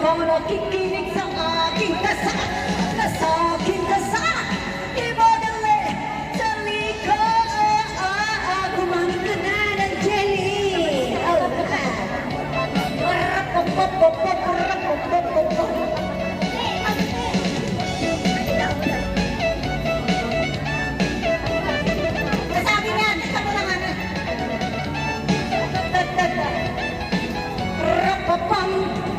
ka nakikinig sa aking kasa, sa aking kasa. Ibadali sa likod, kumamit ka na ng jelly. Oh, sabi niya, ito mo lang ano. Rapapam,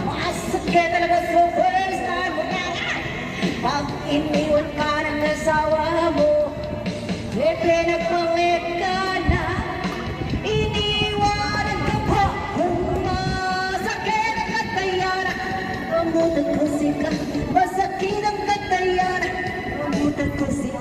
masakit talaga superstar mo na. Pag iniwan ka ng asawa mo, pinagpalit ka na. Iniwanan ka pa, masakit ang katayanan. Amutan ko sika, masakit ang katayanan. Amutan ko sika.